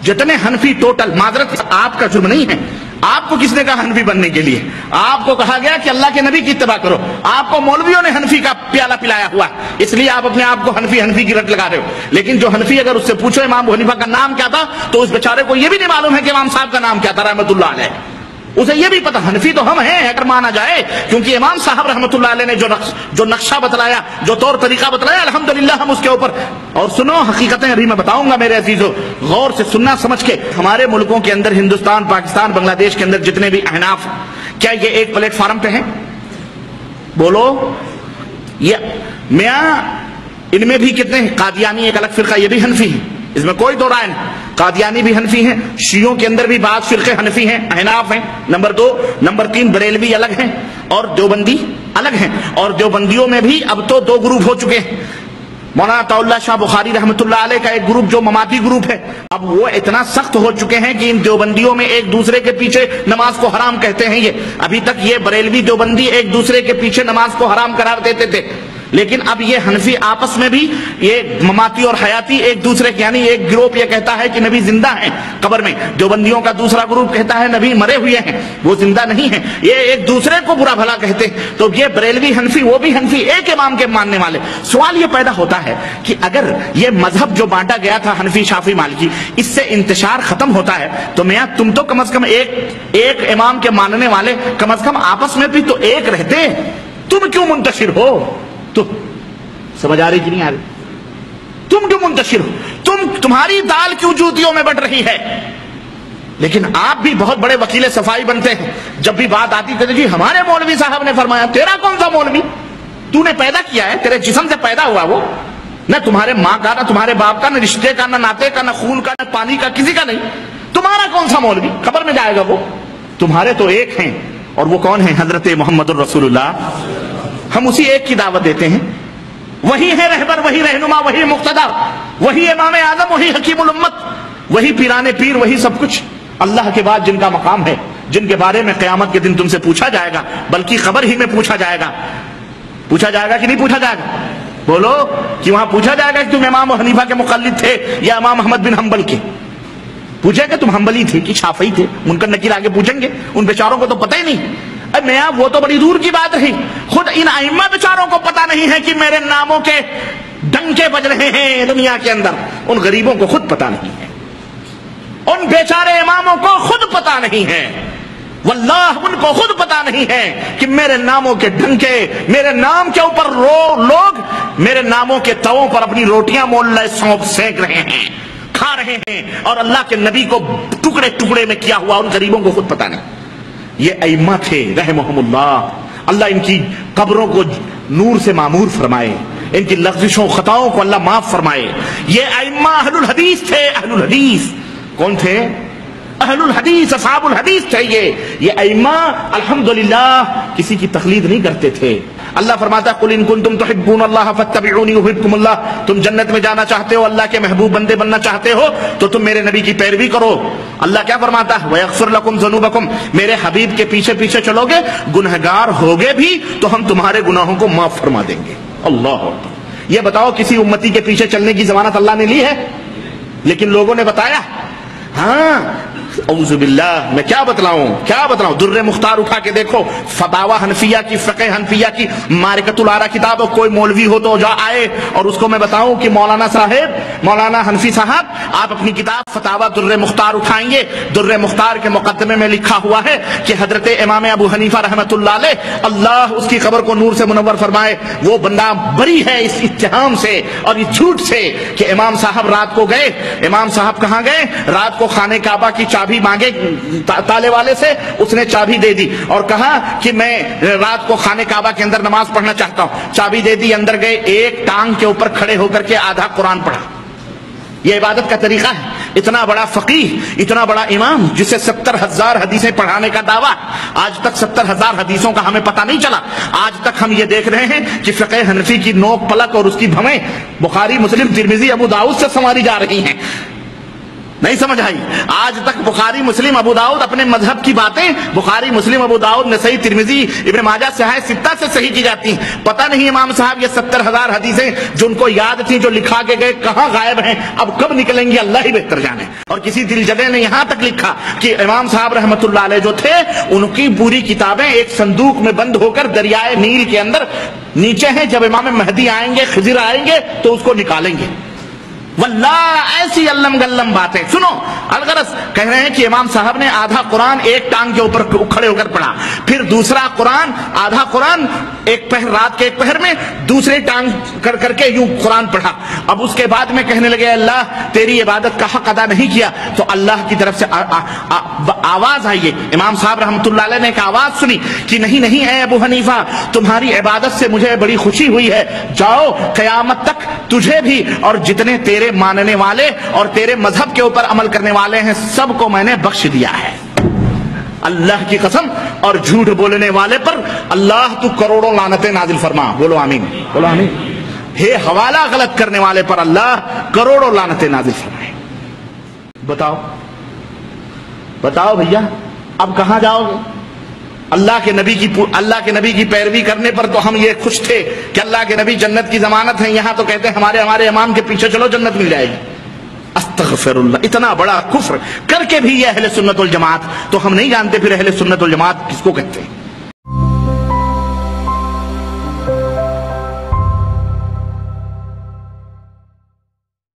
جتنے حنفی ٹوٹل، معذرت آپ کا جرم نہیں ہے، آپ کو کس نے کہا حنفی بننے کے لیے؟ آپ کو کہا گیا کہ اللہ کے نبی کی اتباع کرو، آپ کو مولویوں نے حنفی کا پیالہ پلایا ہوا، اس لیے آپ اپنے آپ کو حنفی کی رٹ لگا رہے ہو۔ لیکن جو حنفی اگر اس سے پوچھو امام ابو حنیفہ کا نام کیا تھا تو اس بیچارے کو یہ بھی نہیں معلوم ہے کہ امام صاحب کا نام کیا تھا رحمۃ اللہ علیہ، اسے یہ بھی پتا حنفی تو ہم ہیں اگر مانا جائے، کیونکہ امام صاحب رحمۃ اللہ علیہ نے جو نقشہ بتلایا، جو طور طریقہ بتلایا، الحمدللہ ہم اس کے اوپر۔ اور سنو حقیقتیں ابھی میں بتاؤں گا میرے عزیزو، غور سے سننا سمجھ کے۔ ہمارے ملکوں کے اندر، ہندوستان، پاکستان، بنگلہ دیش کے اندر جتنے بھی احناف، کیا یہ ایک پلیٹ فارم پہ ہیں؟ بولو۔ یہ میاں ان میں بھی کتنے ہیں؟ قادیانی ایک الگ فرقہ، یہ بھی حنفی ہیں، اس میں کوئی دو رائے نہیں، قادیانی بھی حنفی ہیں، شیعوں کے اندر بھی بعض فرقے حنفی ہیں، احناف ہیں، نمبر 2۔ نمبر 3 بریلوی الگ ہیں اور دیوبندی الگ ہیں، اور دیوبندیوں میں بھی اب تو 2 گروپ ہو چکے ہیں۔ مولانا عطا اللہ شاہ بخاری رحمۃ اللہ علیہ کا ایک گروپ جو مماتی گروپ ہے، اب وہ اتنا سخت ہو چکے ہیں کہ ان دیوبندیوں میں ایک دوسرے کے پیچھے نماز کو حرام کہتے ہیں۔ یہ ابھی تک یہ بریلوی دیوبندی ایک دوسرے کے پیچھے نماز کو حرام قرار دیتے تھے، لیکن اب یہ حنفی آپس میں بھی، یہ مماتی اور حیاتی ایک دوسرے کے، یعنی ایک گروپ یہ کہتا ہے کہ نبی زندہ ہیں قبر میں، دیوبندیوں کا دوسرا گروپ کہتا ہے نبی مرے ہوئے ہیں، وہ زندہ نہیں ہیں، یہ ایک دوسرے کو برا بھلا کہتے ہیں۔ تو یہ بریلوی حنفی، وہ بھی حنفی، ایک امام کے ماننے والے۔ سوال یہ پیدا ہوتا ہے کہ اگر یہ مذہب جو بانٹا گیا تھا حنفی، شافعی، مالکی، اس سے انتشار ختم ہوتا ہے تو میاں تم تو کم از کم ایک امام کے ماننے والے کم از کم آپس میں بھی تو ایک رہتے، تم کیوں منتشر ہو؟ تو سمجھ آ رہی کہ نہیں آ رہی؟ تم کیوں منتشر ہو؟ تمہاری دال کیوں جوتیوں میں بٹ رہی ہے؟ لیکن آپ بھی بہت بڑے وکیل صفائی بنتے ہیں، جب بھی بات آتی کہتے جی ہمارے مولوی صاحب نے فرمایا۔ تیرا کون سا مولوی؟ تو نے پیدا کیا ہے، تیرے جسم سے پیدا ہوا وہ، نہ تمہارے ماں کا، نہ تمہارے باپ کا، نہ رشتے کا، نہ ناطے کا، نہ خون کا، نہ پانی کا، کسی کا نہیں۔ تمہارا کون سا مولوی؟ خبر میں جائے گا وہ۔ تمہارے تو ایک ہیں، اور وہ کون ہیں؟ حضرت محمد الرسول اللہ۔ ہم اسی ایک کی دعوت دیتے ہیں، وہی ہے رہبر، وہی رہنما، وہی مقتدا، وہی امام اعظم، وہی حکیم الامت، وہی پیران پیر، وہی سب کچھ۔ اللہ کے بعد جن کا مقام ہے، جن کے بارے میں قیامت کے دن تم سے پوچھا جائے گا، بلکہ خبر ہی میں پوچھا جائے گا۔ پوچھا جائے گا کہ نہیں پوچھا جائے گا؟ بولو کہ وہاں پوچھا جائے گا کہ تم امام حنیفہ کے مقلد تھے یا امام احمد بن حنبل کے؟ پوچھے کہ تم حنبلی تھے کہ شافعی تھے؟ منکر نکیر آگے پوچھیں گے، ان بیچاروں کو تو پتہ ہی نہیں۔ میاں وہ تو بڑی دور کی بات رہی، خود ان ائمہ بیچاروں کو پتہ نہیں ہے کہ میرے ناموں کے ڈنکے بج رہے ہیں دنیا کے اندر، ان غریبوں کو خود پتہ نہیں ہے، ان بیچارے اماموں کو خود پتہ نہیں ہے، واللہ ان کو خود پتہ نہیں ہے کہ میرے ناموں کے ڈنکے، میرے نام کے اوپر لوگ میرے ناموں کے تووں پر اپنی روٹیاں مولائے سونپ سینک رہے ہیں، کھا رہے ہیں، اور اللہ کے نبی کو ٹکڑے ٹکڑے میں کیا ہوا ان غریبوں کو خود پتہ نہیں۔ یہ ائمہ تھے رحمہم اللہ، اللہ ان کی قبروں کو نور سے معمور فرمائے، ان کی لغزشوں خطاؤں کو اللہ معاف فرمائے۔ یہ ائمہ اہل الحدیث تھے، اہل الحدیث۔ کون تھے؟ اہل الحدیث، اصحاب الحدیث تھے یہ ائمہ الحمدللہ کسی کی تقلید نہیں کرتے تھے۔ اللہ فرماتا ہے قل ان کنتم تحبون اللہ فاتبعونی یحببکم اللہ، تم جنت میں جانا چاہتے ہو، اللہ کے محبوب بندے بننا چاہتے ہو تو تم میرے نبی کی پیروی کرو۔ اللہ کیا فرماتا ہے ویغفر لکم ذنوبکم، میرے حبیب کے پیچھے پیچھے چلو گے، گنہگار ہوگے بھی تو ہم تمہارے گناہوں کو معاف فرما دیں گے۔ اللہ اکبر۔ یہ بتاؤ کسی امتی کے پیچھے چلنے کی ضمانت اللہ نے لی ہے؟ لیکن لوگوں نے بتایا، ہاں اعوذ باللہ، میں کیا بتلاؤں؟ در مختار اٹھا کے دیکھو، فتاوی حنفیہ کی، فقہ حنفیہ کی، معرکۃ الآراء کتاب، کوئی مولوی ہو تو جا آئے اور اس کو میں بتاؤں کہ مولانا حنفی صاحب آپ اپنی کتاب فتاوی در مختار اٹھائیں گے، در مختار کے مقدمے میں لکھا ہوا ہے کہ حضرت امام ابو حنیفہ رحمۃ اللہ علیہ، اللہ اس کی قبر کو نور سے منور فرمائے، وہ بندہ بری ہے اس اتہام سے اور اس جھوٹ سے کہ امام صاحب رات کو گئے۔ امام صاحب کہاں گئے؟ رات کو خانہ کعبہ کی چابی مانگے تالے والے سے، اس نے چابی دے دی اور کہا کہ میں رات کو خانہ کعبہ کے اندر نماز پڑھنا چاہتا ہوں۔ چابی دے دی، اندر گئے، ایک ٹانگ کے اوپر کھڑے ہو کر کے آدھا قرآن پڑھا۔ یہ عبادت کا طریقہ ہے؟ اتنا بڑا فقیہ، اتنا بڑا امام جسے 70,000 حدیثیں پڑھانے کا دعویٰ، آج تک 70,000 حدیثوں کا ہمیں پتہ نہیں چلا۔ آج تک ہم یہ دیکھ رہے ہیں کہ فقہ حنفی کی نوک پلک اور اس کی بھویں بخاری، مسلم، ترمذی، ابو داؤد سے سنواری جا رہی ہیں۔ نہیں سمجھ آئی؟ آج تک بخاری مسلم ابو داؤد اپنے مذہب کی باتیں بخاری مسلم ابو داؤد نسائی ترمذی ابن ماجہ صحیح ستہ سے صحیح کی جاتی ہیں. پتہ نہیں امام صاحب یہ 70,000 حدیثیں جو ان کو یاد تھیں جو لکھا کے گئے کہاں غائب ہیں، اب کب نکلیں گی اللہ ہی بہتر جانے. اور کسی دل جدے نے یہاں تک لکھا کہ امام صاحب رحمۃ اللہ علیہ جو تھے ان کی پوری کتابیں ایک صندوق میں بند ہو کر دریائے نیل کے اندر نیچے ہیں، جب امام مہدی آئیں گے خضر آئیں گے تو اس کو نکالیں گے. واللہ ایسی علم گلم باتیں. سنو، الغرض کہہ رہے ہیں کہ امام صاحب نے آدھا قرآن ایک ٹانگ کے اوپر کھڑے ہو کر پڑھا، پھر دوسرا قرآن آدھا قرآن ایک پہر رات کے ایک پہر میں دوسرے ٹانگ کر کے یوں قرآن پڑھا. اب اس کے بعد میں کہنے لگے اللہ تیری عبادت کا حق ادا نہیں کیا. تو اللہ کی طرف سے آواز آئی ہے. امام صاحب رحمۃ اللہ علیہ نے ایک آواز سنی کہ نہیں نہیں اے ابو حنیفہ، تمہاری عبادت سے مجھے بڑی خوشی ہوئی ہے، جاؤ قیامت تک تجھے بھی اور جتنے تیرے ماننے والے اور تیرے مذہب کے اوپر عمل کرنے والے ہیں سب کو میں نے بخش دیا ہے. اللہ کی قسم، اور جھوٹ بولنے والے پر اللہ تو کروڑوں لعنتیں نازل فرما. بولو آمین، بولو آمین. ہے حوالہ غلط کرنے والے پر اللہ کروڑوں لعنتیں نازل فرمائے. بتاؤ بتاؤ بھیا، اب کہاں جاؤ گے؟ اللہ کے نبی کی پیروی کرنے پر تو ہم یہ خوش تھے کہ اللہ کے نبی جنت کی ضمانت ہیں، یہاں تو کہتے ہیں ہمارے امام کے پیچھے چلو جنت مل جائے گی. استغفر اللہ، اتنا بڑا کفر کر کے بھی یہ اہل سنت والجماعت. تو ہم نہیں جانتے پھر اہل سنت والجماعت کس کو کہتے ہیں.